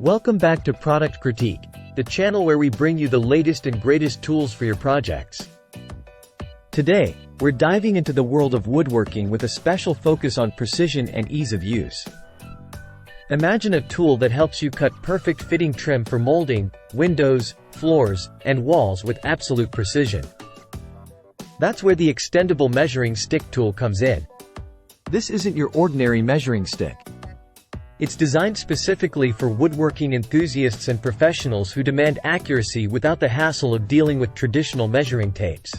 Welcome back to Product Critique, the channel where we bring you the latest and greatest tools for your projects. Today, we're diving into the world of woodworking with a special focus on precision and ease of use. Imagine a tool that helps you cut perfect fitting trim for molding, windows, floors, and walls with absolute precision. That's where the extendable measuring stick tool comes in. This isn't your ordinary measuring stick. It's designed specifically for woodworking enthusiasts and professionals who demand accuracy without the hassle of dealing with traditional measuring tapes.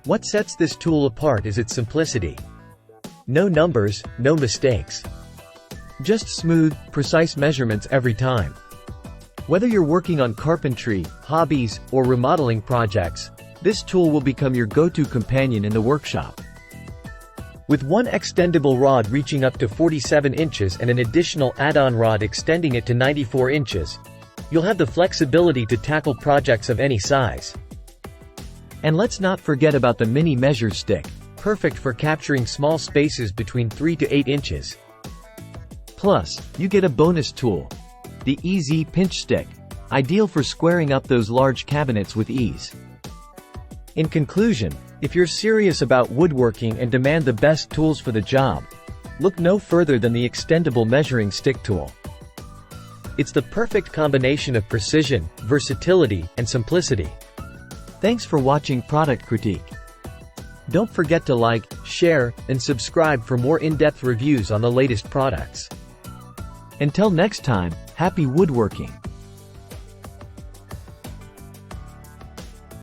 What sets this tool apart is its simplicity. No numbers, no mistakes. Just smooth, precise measurements every time. Whether you're working on carpentry, hobbies, or remodeling projects, this tool will become your go-to companion in the workshop. With one extendable rod reaching up to 47 inches and an additional add-on rod extending it to 94 inches, you'll have the flexibility to tackle projects of any size. And let's not forget about the mini measure stick, perfect for capturing small spaces between 3 to 8 inches. Plus, you get a bonus tool, the EZ Pinch Stick, ideal for squaring up those large cabinets with ease. In conclusion, if you're serious about woodworking and demand the best tools for the job, look no further than the extendable measuring stick tool. It's the perfect combination of precision, versatility, and simplicity. Thanks for watching Product Critique. Don't forget to like, share, and subscribe for more in-depth reviews on the latest products. Until next time, happy woodworking!